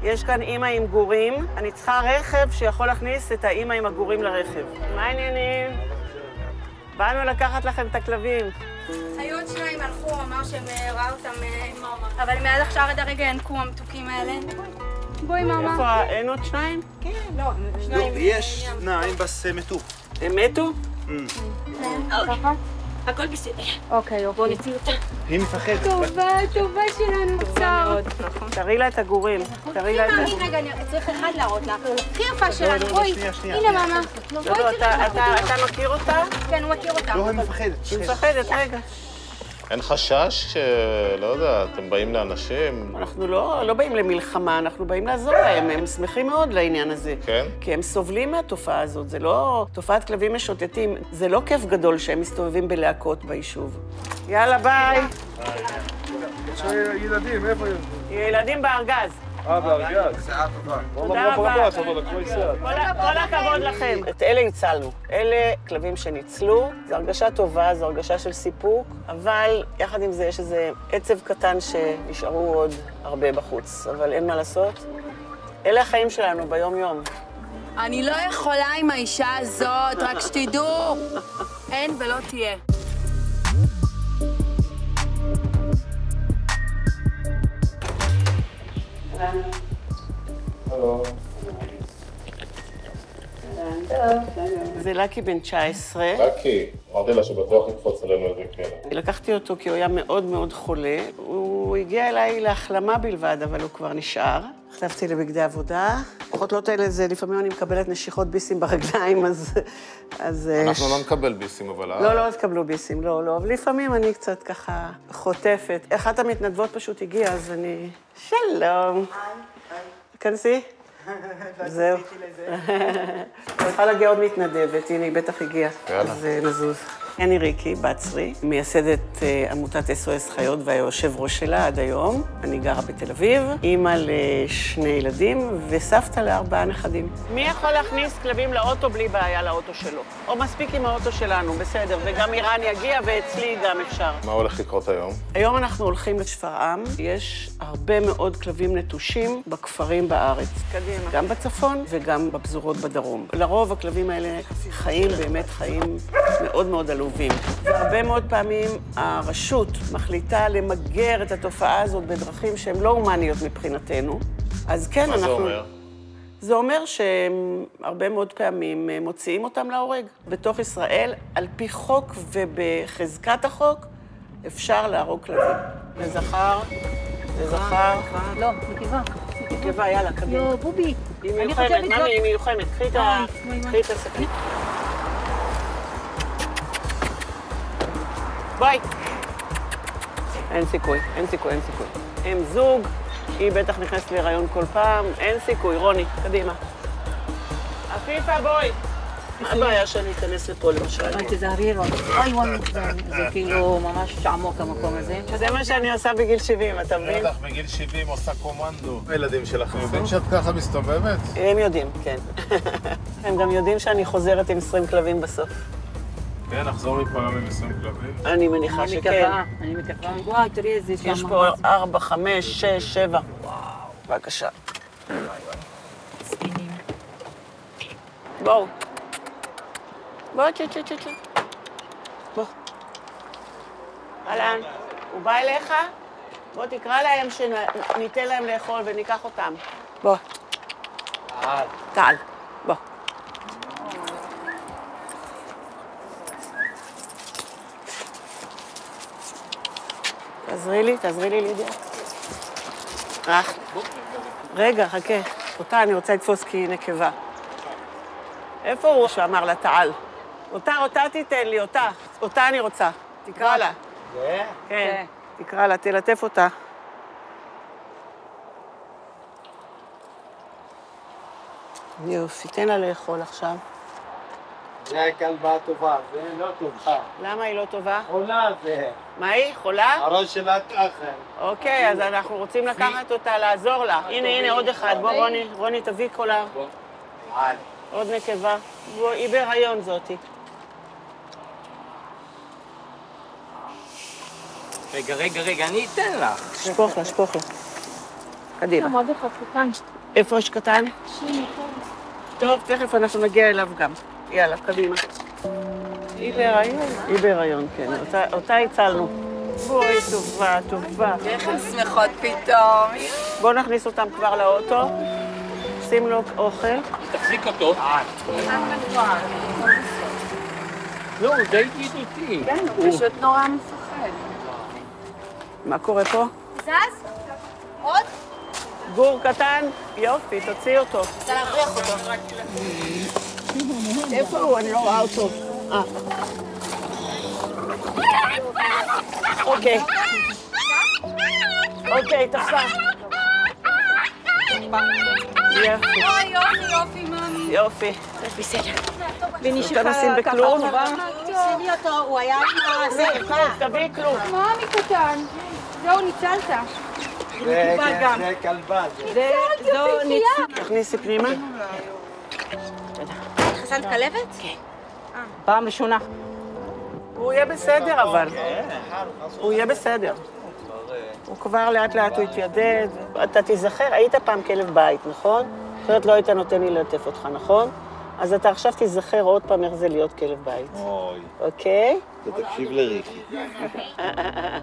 יש כאן אימא עם גורים. אני צריכה רכב שיכול להכניס את האימא עם הגורים לרכב. מה העניינים? באנו לקחת לכם את הכלבים. היו עוד שניים הלכו, אמר שהם ראה אותם, אבל מעד עכשיו עד הרגע ינקו המתוקים האלה. בואי, מאמה. איפה, אין עוד שניים? כן, לא, שניים. יש שניים, בס מתו. הם מתו? הכל בסדר. אוקיי, בוא נציא אותה. היא מפחדת. טובה שלנו, צער. תראי לה את הגורים. תראי לה את הגורים. רגע, אני צריך אחד להראות לך. הכי יפה שלנו, בואי. הנה, מאמה. לא, אתה מכיר אותה? כן, הוא מכיר אותה. לא, היא מפחדת. היא מפחדת, רגע. אין חשש שלא יודע, אתם באים לאנשים? אנחנו לא באים למלחמה, אנחנו באים לעזור להם. הם שמחים מאוד לעניין הזה. כן? כי הם סובלים מהתופעה הזאת. זה לא תופעת כלבים משוטטים. זה לא כיף גדול שהם מסתובבים בלהקות ביישוב. יאללה, ביי. ילדים, איפה יש? ילדים בארגז. בארגז. תודה רבה. כל הכבוד לכם. את אלה הצלנו. אלה כלבים שניצלו. זו הרגשה טובה, זו הרגשה של סיפוק, אבל יחד עם זה יש איזה עצב קטן שנשארו עוד הרבה בחוץ. אבל אין מה לעשות. אלה החיים שלנו ביום-יום. אני לא יכולה עם האישה הזאת, רק שתדעו. אין ולא תהיה. זה לקי בן 19. לקי, אמרתי לה שבטוח יקפוץ עלינו איזה כלב. לקחתי אותו כי הוא היה מאוד מאוד חולה. הוא הגיע אליי להחלמה בלבד, אבל הוא כבר נשאר. החלפתי לבגדי עבודה. החותלות האלה זה לפעמים אני מקבלת נשיכות ביסים ברגליים, אז... אנחנו לא נקבל ביסים, אבל... לא תקבלו ביסים, לא. אבל לפעמים אני קצת ככה חוטפת. אחת המתנדבות פשוט הגיעה, אז אני... שלום. כנסי. זהו. צריכה להגיע עוד מתנדבת, הנה היא בטח הגיעה. אז נזוז. אני ריקי בצרי, מייסדת עמותת SOS חיות והיושב ראש שלה עד היום. אני גרה בתל אביב, אימא לשני ילדים וסבתא ל4 נכדים. מי יכול להכניס כלבים לאוטו בלי בעיה לאוטו שלו? או מספיק עם האוטו שלנו, בסדר, וגם איראן יגיע ואצלי גם אפשר. מה הולך לקרות היום? היום אנחנו הולכים לשפרעם. יש הרבה מאוד כלבים נטושים בכפרים בארץ. קדימה. גם בצפון וגם בפזורות בדרום. לרוב הכלבים האלה חיים, באמת חיים מאוד מאוד עלובים. והרבה מאוד פעמים הרשות מחליטה למגר את התופעה הזאת בדרכים שהן לא הומניות מבחינתנו. אז כן, מה זה אומר? זה אומר שהרבה מאוד פעמים מוציאים אותם להורג. בתוך ישראל, על פי חוק ובחזקת החוק, אפשר להרוג כלבים. לזכר, לא, נקבה. נקבה, יאללה, קדימה. יו, בובי. היא מיוחמת, ממי, היא מיוחמת. קחי את הסכין. ביי. אין סיכוי. הם זוג, היא בטח נכנסת להיריון כל פעם, אין סיכוי. רוני, קדימה. עפיפה, בואי. מה הבעיה שאני אכנס לפה, למשל? תזהרי רוני. אוי, וואי, זה כאילו ממש עמוק המקום הזה. זה מה שאני עושה בגיל 70, אתה מבין? בטח בגיל 70 עושה קומנדו. הילדים שלכם יודעים שאת ככה מסתובבת? הם יודעים, כן. הם גם יודעים שאני חוזרת עם 20 כלבים בסוף. כן, נחזור מפה עם 20 כלבים. אני מניחה שכן. אני מקווה. וואי, תראי איזה שם. יש פה 4, 5, 6, 7. וואו. בבקשה. ספינים. בואו. בואו, בוא. אהלן, הוא בא אליך? בוא תקרא להם שניתן להם לאכול וניקח אותם. בוא. טל. בוא. תעזרי לי לידיה. רגע, חכה. אותה אני רוצה לתפוס כי היא נקבה. איפה הוא שאמר לה תעל? אותה תיתן לי, אותה אני רוצה. תקרא לה. כן, תקרא לה, תלטף אותה. יופי, תן לה לאכול עכשיו. זה הכלבה טובה, זה לא טובה. למה היא לא טובה? חולה זה. מה היא? חולה? הראש שלה ככה. אוקיי, אז אנחנו רוצים לקחת אותה, לעזור לה. הנה, עוד אחד. בוא, רוני, תביא קולה. עוד נקבה. בוא, היא בהיריון זאתי. רגע, אני אתן לך. שפוך לה. קדימה. מאוד אחד קטן. איפה יש קטן? טוב, תכף אנחנו נגיע אליו גם. יאללה, קדימה. היא בהיריון? היא בהיריון, כן. אותה הצלנו. בואי, טובה, טובה. איך הן שמחות פתאום. בואו נכניס אותם כבר לאוטו. שים לו אוכל. תחזיק אותו. לא, הוא די ידידותי. כן, הוא פשוט נורא מפחד. מה קורה פה? זז? עוד? גור קטן, יופי, תוציא אותו. רוצה להבריח אותו. איפה הוא? אני לא רואה אותו. אוקיי. אוקיי, תפסה. יופי. אוי, יופי, יופי, מאמי. יופי. בסדר. אתה נשים בכלום? שימי אותו, הוא היה עם הזה. תביאי כלום. מאמי קטן. זהו, ניצלת. זה כלבה. תכניסי פנימה. חסנת כלבת? כן. פעם ראשונה. הוא יהיה בסדר אבל. הוא יהיה בסדר. הוא כבר לאט לאט הוא יתיידד. אתה תיזכר, היית פעם כלב בית, נכון? אחרת לא היית נותן לי ללטף אותך, נכון? אז אתה עכשיו תיזכר עוד פעם איך זה להיות כלב בית. אוי. אוקיי? ותקשיב לריקי.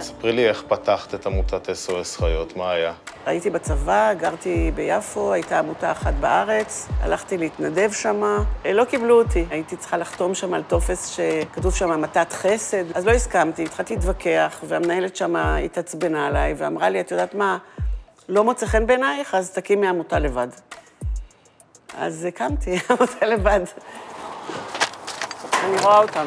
ספרי לי איך פתחת את עמותת SOS חיות, מה היה? הייתי בצבא, גרתי ביפו, הייתה עמותה אחת בארץ, הלכתי להתנדב שמה, לא קיבלו אותי. הייתי צריכה לחתום שם על טופס שכתוב שם מתת חסד, אז לא הסכמתי, התחלתי להתווכח, והמנהלת שמה התעצבנה עליי ואמרה לי, את יודעת מה, לא מוצא חן בעינייך, אז תקימי עמותה לבד. אז הקמתי עמותה לבד. אני רואה אותם.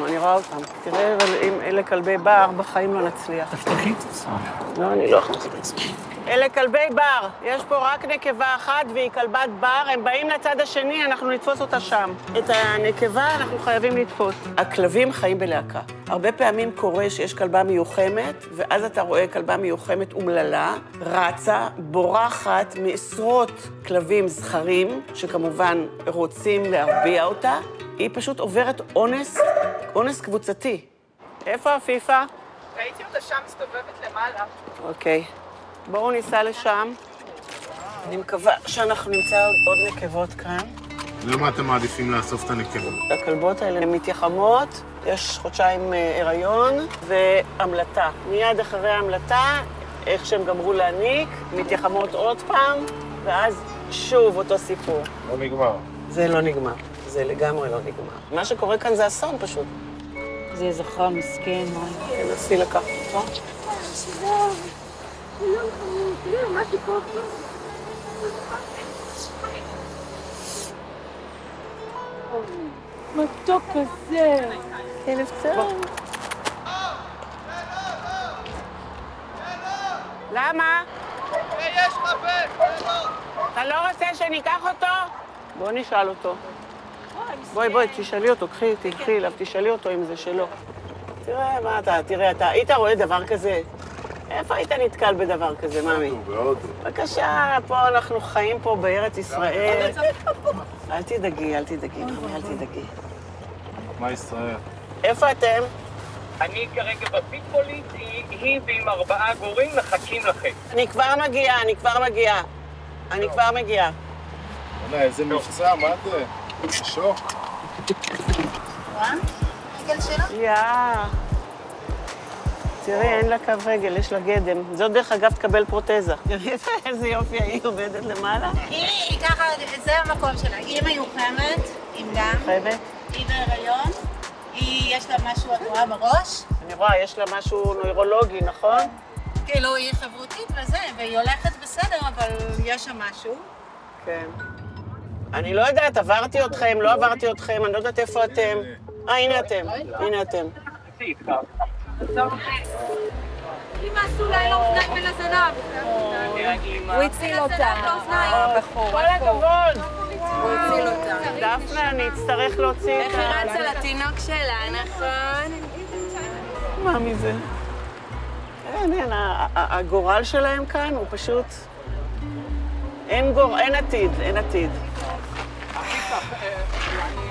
תראה, אבל אם אלה כלבי בר, בחיים לא נצליח. תפתחי את עצמך. לא, אני לא אכניס את עצמי. אלה כלבי בר. יש פה רק נקבה אחת והיא כלבת בר. הם באים לצד השני, אנחנו נתפוס אותה שם. את הנקבה אנחנו חייבים לתפוס. הכלבים חיים בלהקה. הרבה פעמים קורה שיש כלבה מיוחמת, ואז אתה רואה כלבה מיוחמת אומללה, רצה, בורחת מעשרות כלבים זכרים, שכמובן רוצים להרביע אותה. היא פשוט עוברת אונס קבוצתי. איפה עפיפה? ראיתי אותה שם מסתובבת למעלה. אוקיי. בואו ניסע לשם. אני מקווה שאנחנו נמצא עוד נקבות כאן. למה אתם מעדיפים לאסוף את הנקבות? הכלבות האלה הן מתייחמות, יש חודשיים הריון והמלטה. מיד אחרי ההמלטה, איך שהם גמרו להניק, מתייחמות עוד פעם, ואז שוב אותו סיפור. לא נגמר. זה לא נגמר. זה לגמרי לא נגמר. מה שקורה כאן זה אסון פשוט. זה זכר מסכן, מה? תנסי לקחת אותו. מתוק כזה. כלב צהוב. למה? יש חבר! אתה לא רוצה שניקח אותו? בוא נשאל אותו. בואי, תשאלי אותו, תקחי אליו, תשאלי אותו אם זה שלו. תראה, מה אתה היית רואה דבר כזה? איפה היית נתקל בדבר כזה, מאמי? בהודו. בבקשה, פה אנחנו חיים פה בארץ ישראל. אל תדאגי, מאמי, אל תדאגי. מה ישראל? איפה אתם? אני כרגע בפיטבולית, היא ועם 4 גורים מחכים לכם. אני כבר מגיעה. וואלה, איזה מבצע, מה זה? שוק. תראי, אין לה קו רגל, יש לה גדם. זאת דרך אגב תקבל פרוטזה. תראי איזה יופי, היא עובדת למעלה. היא ככה, זה המקום שלה. היא מיוחמת, עם דם. חייבת? היא בהיריון. יש לה משהו, את רואה בראש? אני רואה, יש לה משהו נוירולוגי, נכון? כאילו, היא חברותית וזה, והיא הולכת בסדר, אבל יש שם משהו. כן. אני לא יודעת, עברתי אתכם, לא עברתי אתכם, אני לא יודעת איפה אתם. הנה אתם. אמא עשו לה לאוזניים ולזנב. הוא הציל אותה. כל הכבוד. הוא הציל אותה. דפנה, אני אצטרך להוציא את איך היא רצה לתינוק שלה, נכון? מה מזה? אין, הגורל שלהם כאן הוא פשוט... אין עתיד.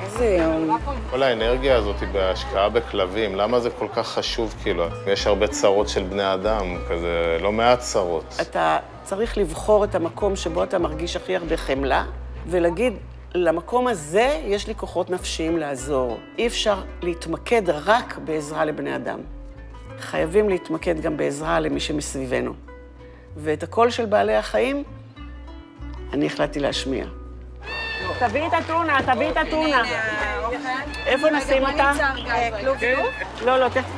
איזה יום. כל האנרגיה הזאת היא בהשקעה בכלבים, למה זה כל כך חשוב כאילו? יש הרבה צרות של בני אדם, כזה לא מעט צרות. אתה צריך לבחור את המקום שבו אתה מרגיש הכי הרבה חמלה, ולהגיד, למקום הזה יש לי כוחות נפשיים לעזור. אי אפשר להתמקד רק בעזרה לבני אדם. חייבים להתמקד גם בעזרה למי שמסביבנו. ואת הקול של בעלי החיים, אני החלטתי להשמיע. תביאי את הטונה, תביאי את הטונה. איפה נשים אותה? לא, תכף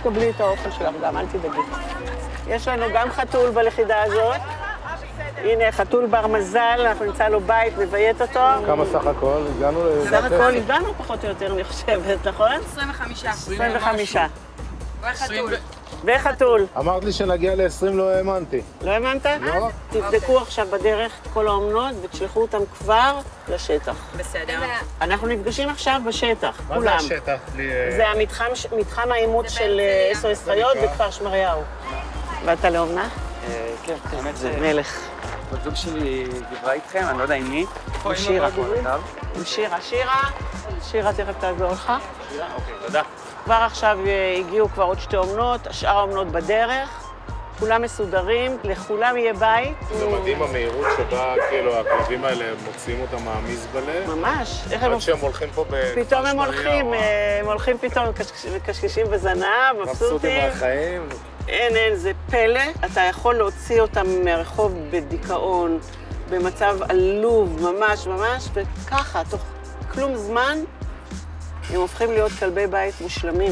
תקבלי את האוכל שלך גם, אל תדאגי. יש לנו גם חתול בלכידה הזאת. הנה, חתול בר מזל, אנחנו נמצא לו בית, נביית אותו. כמה סך הכל? סך הכל הגענו פחות או יותר, אני חושבת, נכון? 25. וחתול. אמרת לי שנגיע ל-20, לא האמנתי. לא האמנת? לא. תבדקו עכשיו בדרך את כל האומנות ותשלחו אותם כבר לשטח. בסדר. אנחנו נפגשים עכשיו בשטח, מה זה כולם. השטח? זה מתחם האימוץ של SOS חיות בכפר שמריהו. באת לאומנה? כן, האמת זה מלך. בת זוג שלי דיברה איתכם, אני לא יודע עם מי. עם שירה. עם שירה. שירה תכף תעזור לך. שירה? אוקיי, תודה. כבר עכשיו הגיעו כבר עוד 2 אומנות, השאר האומנות בדרך. כולם מסודרים, לכולם יהיה בית. זה מדהים המהירות שבה כאילו הכלבים האלה מוציאים אותם מהמזבלה. ממש. עד שהם הולכים פה פתאום הם הולכים פתאום מקשקשים בזנב, מבסוטים. מהחיים. אין, זה פלא. אתה יכול להוציא אותם מהרחוב בדיכאון, במצב עלוב, ממש, וככה, תוך כלום זמן, הם הופכים להיות כלבי בית מושלמים.